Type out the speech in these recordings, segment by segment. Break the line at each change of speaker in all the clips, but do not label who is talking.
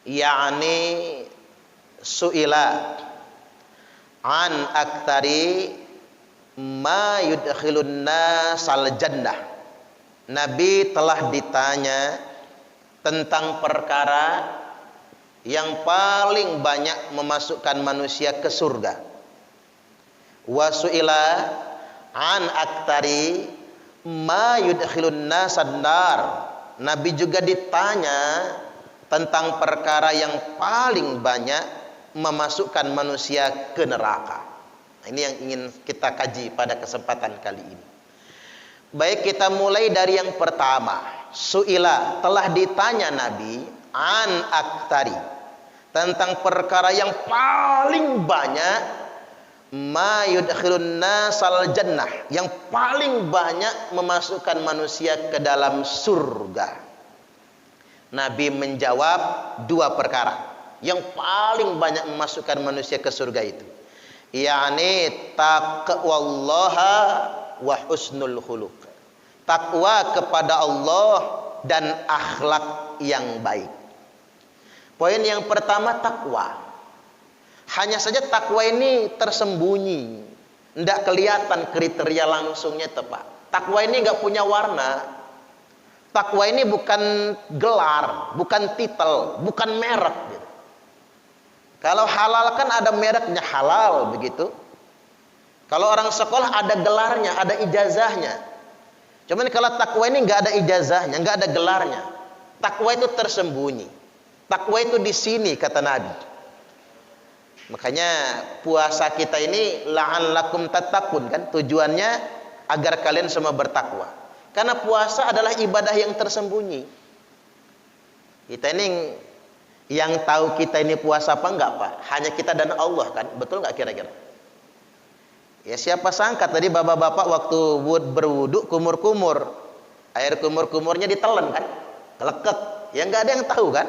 yakni su'ila an aktsari ma yudkhilun nasal jannah. Nabi telah ditanya tentang perkara yang paling banyak memasukkan manusia ke surga. Wa su'ila an aktsari ma yudkhilun nasan nar. Nabi juga ditanya tentang perkara yang paling banyak memasukkan manusia ke neraka. Ini yang ingin kita kaji pada kesempatan kali ini. Baik, kita mulai dari yang pertama. Su'ila, telah ditanya Nabi an aktsari, tentang perkara yang paling banyak ma yudkhilun nasal jannah, yang paling banyak memasukkan manusia ke dalam surga. Nabi menjawab dua perkara yang paling banyak memasukkan manusia ke surga itu, yakni taqwallaha wa husnul khuluq. Takwa kepada Allah dan akhlak yang baik. Poin yang pertama, takwa. Hanya saja takwa ini tersembunyi, tidak kelihatan kriteria langsungnya tepat. Takwa ini nggak punya warna. Takwa ini bukan gelar, bukan titel, bukan merek gitu. Kalau halal kan ada mereknya, halal begitu. Kalau orang sekolah ada gelarnya, ada ijazahnya. Cuman kalau takwa ini nggak ada ijazahnya, nggak ada gelarnya. Takwa itu tersembunyi. Takwa itu di sini kata Nabi. Makanya puasa kita ini la'allakum tattaqun kan, tujuannya agar kalian semua bertakwa. Karena puasa adalah ibadah yang tersembunyi. Kita ini yang tahu kita ini puasa apa enggak, Pak? Hanya kita dan Allah kan? Betul enggak kira-kira? Ya siapa sangka tadi bapak-bapak waktu berwudu kumur-kumur. Air kumur-kumurnya ditelan kan? Kelekek. Ya enggak ada yang tahu kan?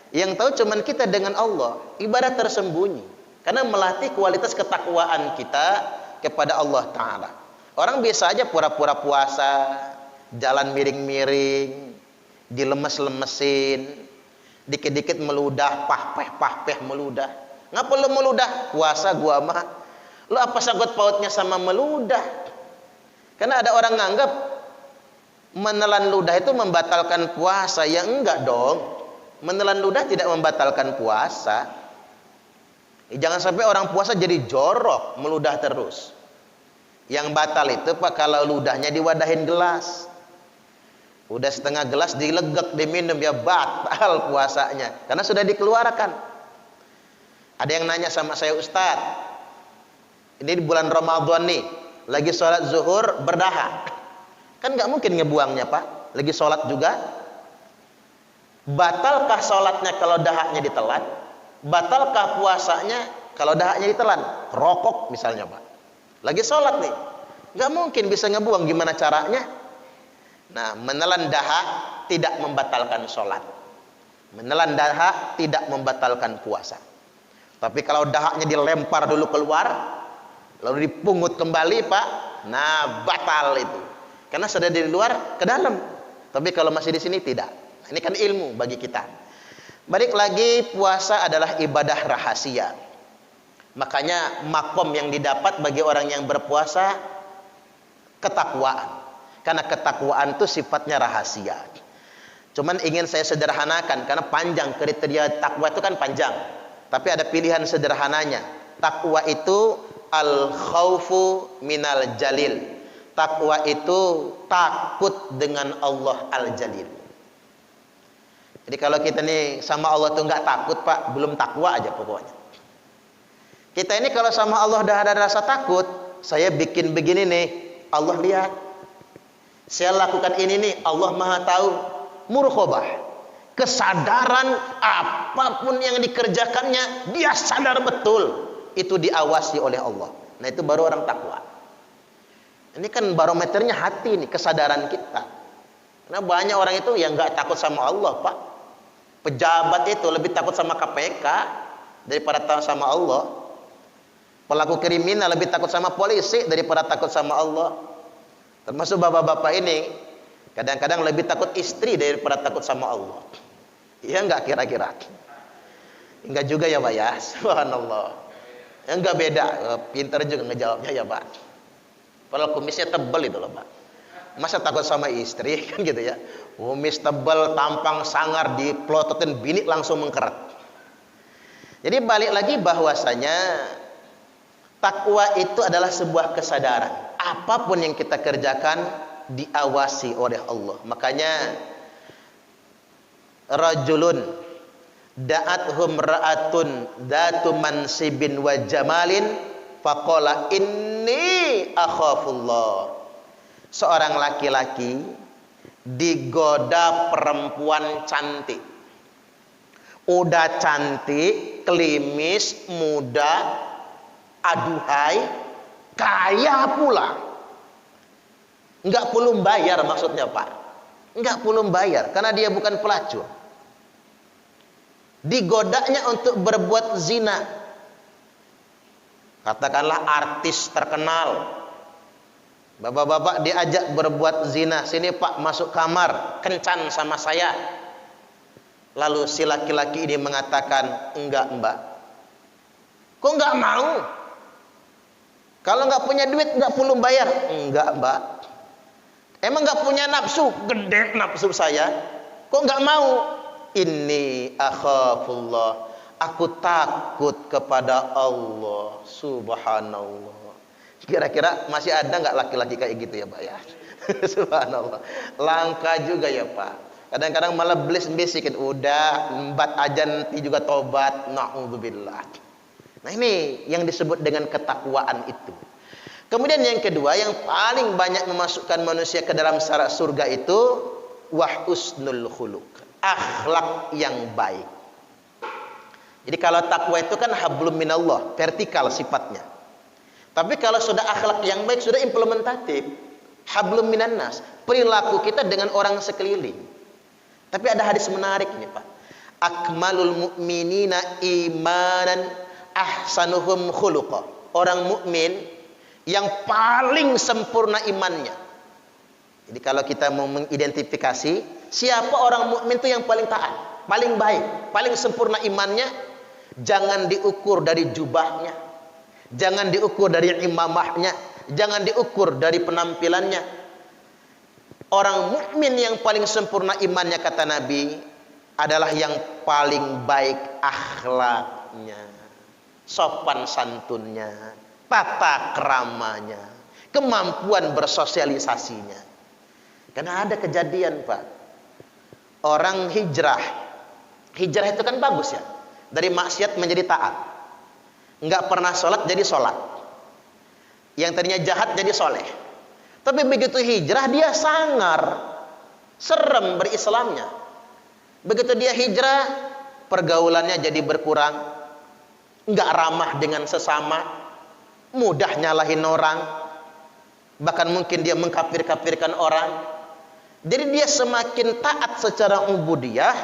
Yang tahu cuman kita dengan Allah. Ibadah tersembunyi. Karena melatih kualitas ketakwaan kita kepada Allah Ta'ala. Orang biasa aja pura-pura puasa, jalan miring-miring, dilemes-lemesin, dikit-dikit meludah, pah-peh meludah. Ngapa lu meludah? Puasa gua mah. Lu apa sangkut pautnya sama meludah? Karena ada orang nganggap menelan ludah itu membatalkan puasa. Ya enggak dong. Menelan ludah tidak membatalkan puasa. Jangan sampai orang puasa jadi jorok, meludah terus. Yang batal itu Pak kalau ludahnya diwadahin gelas. Udah setengah gelas dilegek, diminum, ya batal puasanya. Karena sudah dikeluarkan. Ada yang nanya sama saya, Ustadz, ini di bulan Ramadan nih, lagi sholat zuhur berdahak. Kan nggak mungkin ngebuangnya Pak. Lagi sholat juga. Batalkah sholatnya kalau dahaknya ditelan? Batalkah puasanya kalau dahaknya ditelan? Rokok misalnya Pak. Lagi sholat nih, nggak mungkin bisa ngebuang, gimana caranya? Nah, menelan dahak tidak membatalkan sholat. Menelan dahak tidak membatalkan puasa. Tapi kalau dahaknya dilempar dulu keluar, lalu dipungut kembali Pak, nah batal itu. Karena sudah dari luar ke dalam. Tapi kalau masih di sini tidak. Ini kan ilmu bagi kita. Balik lagi, puasa adalah ibadah rahasia. Makanya makom yang didapat bagi orang yang berpuasa ketakwaan. Karena ketakwaan itu sifatnya rahasia. Cuman ingin saya sederhanakan karena panjang, kriteria takwa itu kan panjang. Tapi ada pilihan sederhananya. Takwa itu al-khaufu minal jalil. Takwa itu takut dengan Allah al-jalil. Jadi kalau kita nih sama Allah tuh nggak takut Pak, belum takwa aja pokoknya. Kita ini kalau sama Allah udah ada rasa takut, saya bikin begini nih, Allah lihat. Saya lakukan ini nih, Allah Maha tahu. Murqabah, kesadaran apapun yang dikerjakannya, dia sadar betul itu diawasi oleh Allah. Nah itu baru orang takwa. Ini kan barometernya hati nih, kesadaran kita. Karena banyak orang itu yang nggak takut sama Allah Pak. Pejabat itu lebih takut sama KPK daripada takut sama Allah. Pelaku kriminal lebih takut sama polisi daripada takut sama Allah. Termasuk bapak-bapak ini kadang-kadang lebih takut istri daripada takut sama Allah. Iya enggak kira-kira? Enggak juga ya Pak ya. Subhanallah. Enggak beda. Pintar juga ngejawabnya ya Pak. Padahal kumisnya tebal itu loh Pak. Masa takut sama istri kan gitu ya. Kumis tebal, tampang sangar, dipelototin bini langsung mengkeret. Jadi balik lagi bahwasanya takwa itu adalah sebuah kesadaran. Apapun yang kita kerjakan diawasi oleh Allah. Makanya rajulun da'athum ra'atun dzatu mansibin wa jamalin faqala inni akhafullah. Seorang laki-laki digoda perempuan cantik. Udah cantik, klimis, muda, aduhai, kaya pula. Enggak perlu bayar maksudnya Pak. Enggak perlu bayar karena dia bukan pelacur. Digodanya untuk berbuat zina. Katakanlah artis terkenal. Bapak-bapak diajak berbuat zina. Sini Pak masuk kamar, kencan sama saya. Lalu si laki-laki ini mengatakan, enggak Mbak. Kok enggak mau? Kalau enggak punya duit enggak perlu bayar. Enggak Mbak. Emang enggak punya nafsu? Gede nafsu saya. Kok enggak mau? Inni akhafullah. Aku takut kepada Allah. Subhanallah. Kira-kira masih ada nggak laki-laki kayak gitu ya Pak ya? Subhanallah. Langka juga ya Pak. Kadang-kadang malah bisikin, udah embat aja nanti juga tobat. Na'udzubillah. Nah ini yang disebut dengan ketakwaan itu. Kemudian yang kedua yang paling banyak memasukkan manusia ke dalam surga itu wahusnul khuluq. Akhlak yang baik. Jadi kalau takwa itu kan hablum minallah, vertikal sifatnya. Tapi kalau sudah akhlak yang baik, sudah implementatif, hablum minannas, perilaku kita dengan orang sekeliling. Tapi ada hadis menarik ini Pak. Akmalul mu'minina imanan ahsanuhum khuluqa. Orang mukmin yang paling sempurna imannya. Jadi kalau kita mau mengidentifikasi siapa orang mukmin itu yang paling taat, paling baik, paling sempurna imannya, jangan diukur dari jubahnya, jangan diukur dari imamahnya, jangan diukur dari penampilannya. Orang mukmin yang paling sempurna imannya kata Nabi adalah yang paling baik akhlaknya, sopan santunnya, tata keramanya, kemampuan bersosialisasinya. Karena ada kejadian Pak, orang hijrah itu kan bagus ya, dari maksiat menjadi taat. Enggak pernah sholat jadi sholat, yang tadinya jahat jadi soleh. Tapi begitu hijrah dia sangar, serem berislamnya. Begitu dia hijrah, pergaulannya jadi berkurang, enggak ramah dengan sesama, mudah nyalahin orang, bahkan mungkin dia mengkafir-kafirkan orang. Jadi dia semakin taat secara ubudiyah,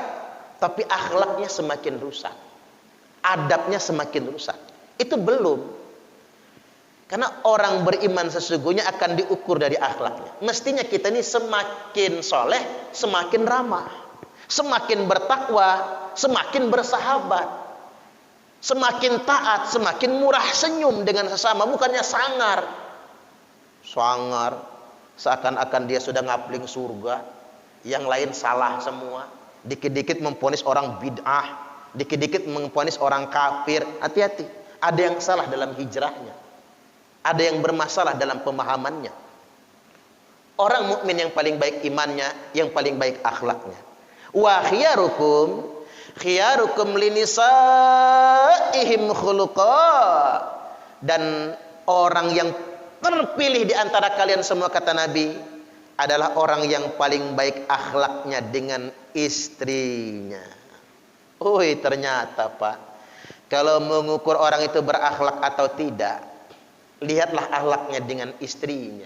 tapi akhlaknya semakin rusak, adabnya semakin rusak. Itu belum. Karena orang beriman sesungguhnya akan diukur dari akhlaknya. Mestinya kita ini semakin soleh, semakin ramah, semakin bertakwa, semakin bersahabat, semakin taat, semakin murah senyum dengan sesama. Bukannya sangar, seakan-akan dia sudah ngapling surga, yang lain salah semua. Dikit-dikit memponis orang bid'ah, dikit-dikit memponis orang kafir. Hati-hati, ada yang salah dalam hijrahnya, ada yang bermasalah dalam pemahamannya. Orang mukmin yang paling baik imannya, yang paling baik akhlaknya. Wa khiyarukum linisaihim khuluqa. Dan orang yang terpilih di antara kalian semua kata Nabi adalah orang yang paling baik akhlaknya dengan istrinya. Ternyata Pak, kalau mengukur orang itu berakhlak atau tidak, lihatlah akhlaknya dengan istrinya,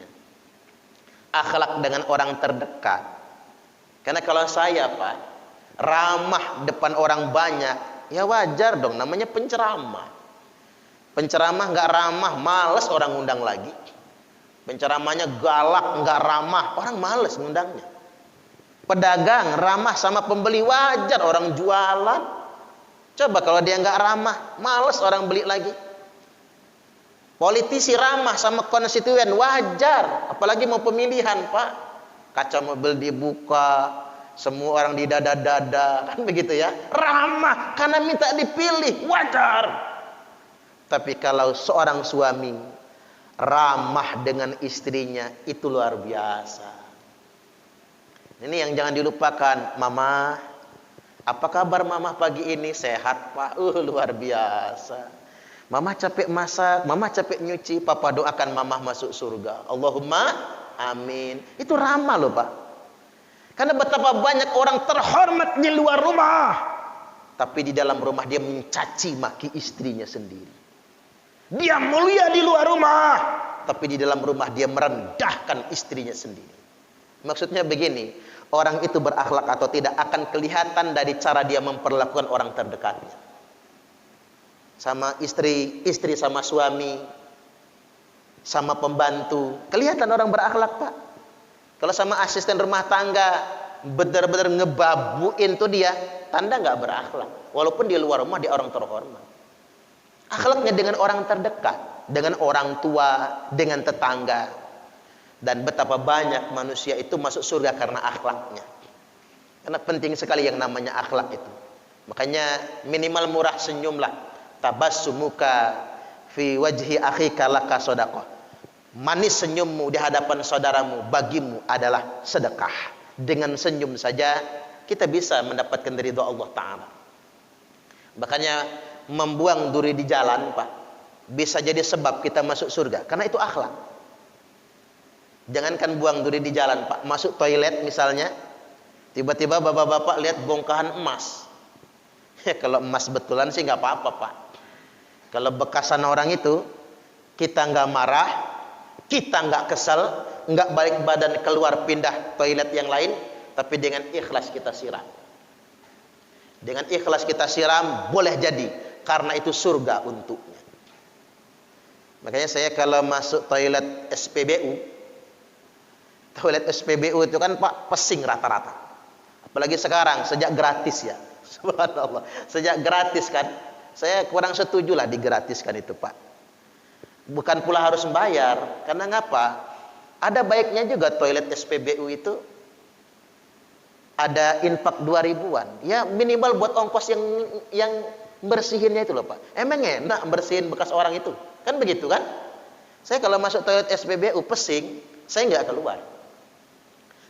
akhlak dengan orang terdekat. Karena kalau saya Pak, ramah depan orang banyak, ya wajar dong, namanya penceramah. Penceramah nggak ramah, males orang ngundang lagi. Penceramahnya galak, nggak ramah, orang males ngundangnya. Pedagang ramah sama pembeli, wajar orang jualan. Coba kalau dia nggak ramah, males orang beli lagi. Politisi ramah sama konstituen wajar, apalagi mau pemilihan, Pak. Kaca mobil dibuka, semua orang didada-dada, kan begitu ya. Ramah karena minta dipilih, wajar. Tapi kalau seorang suami ramah dengan istrinya, itu luar biasa. Ini yang jangan dilupakan. Mama, apa kabar mama pagi ini? Sehat, Pak. Luar biasa. Mama capek masak, mama capek nyuci, papa doakan mama masuk surga. Allahumma amin. Itu ramah loh, Pak. Karena betapa banyak orang terhormat di luar rumah, tapi di dalam rumah dia mencaci maki istrinya sendiri. Dia mulia di luar rumah, tapi di dalam rumah dia merendahkan istrinya sendiri. Maksudnya begini, orang itu berakhlak atau tidak akan kelihatan dari cara dia memperlakukan orang terdekatnya. Sama istri, istri sama suami, sama pembantu, kelihatan orang berakhlak, Pak. Kalau sama asisten rumah tangga, benar-benar ngebabuin tuh dia, tanda nggak berakhlak. Walaupun di luar rumah dia orang terhormat. Akhlaknya dengan orang terdekat, dengan orang tua, dengan tetangga. Dan betapa banyak manusia itu masuk surga karena akhlaknya. Karena penting sekali yang namanya akhlak itu. Makanya minimal murah senyumlah. Tabassumuka fi wajhi akhika laka sedekah. Manis senyummu di hadapan saudaramu bagimu adalah sedekah. Dengan senyum saja kita bisa mendapatkan ridha Allah Ta'ala. Makanya membuang duri di jalan, Pak, bisa jadi sebab kita masuk surga, karena itu akhlak. Jangankan buang duri di jalan, Pak, masuk toilet misalnya, tiba-tiba bapak-bapak lihat bongkahan emas. Ya, kalau emas betulan sih nggak apa-apa, Pak. Kalau bekasan orang itu, kita nggak marah, kita nggak kesel, nggak balik badan keluar pindah toilet yang lain, tapi dengan ikhlas kita siram. Dengan ikhlas kita siram, boleh jadi karena itu surga untuknya. Makanya saya kalau masuk toilet SPBU itu kan, Pak, pesing rata-rata. Apalagi sekarang sejak gratis ya. Subhanallah. Sejak gratis kan, saya kurang setuju lah digratiskan itu, Pak. Bukan pula harus membayar. Karena ngapa? Ada baiknya juga toilet SPBU itu ada infak 2000-an. Ya minimal buat ongkos yang bersihinnya itu loh, Pak. Emang enak bersihin bekas orang itu? Kan begitu kan? Saya kalau masuk toilet SPBU pesing, saya nggak keluar.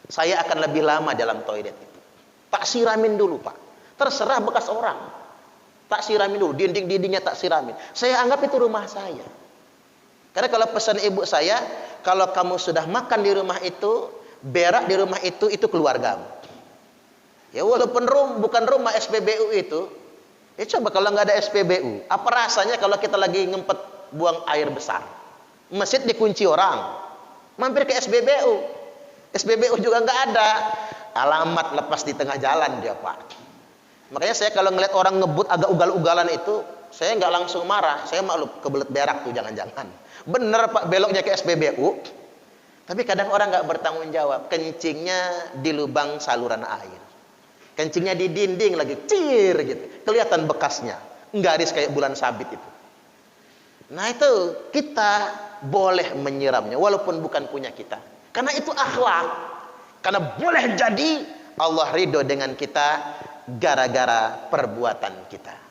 Saya akan lebih lama dalam toilet itu. Tak siramin dulu, Pak. Terserah bekas orang. Tak siramin dulu, dinding-dindingnya tak siramin. Saya anggap itu rumah saya. Karena kalau pesan ibu saya, kalau kamu sudah makan di rumah itu, berak di rumah itu keluargamu. Ya walaupun bukan rumah SPBU itu, ya coba kalau nggak ada SPBU, apa rasanya kalau kita lagi ngempet buang air besar? Masjid dikunci orang, mampir ke SPBU. SPBU juga nggak ada, alamat lepas di tengah jalan dia, Pak. Makanya saya kalau ngeliat orang ngebut agak ugal-ugalan itu, saya nggak langsung marah. Saya maklum kebelet berak tuh, jangan-jangan. Bener, Pak, beloknya ke SPBU. Tapi kadang orang nggak bertanggung jawab. Kencingnya di lubang saluran air. Kencingnya di dinding lagi, cir gitu. Kelihatan bekasnya. Garis kayak bulan sabit itu. Nah itu kita boleh menyiramnya, walaupun bukan punya kita. Karena itu akhlak. Karena boleh jadi Allah ridho dengan kita gara-gara perbuatan kita.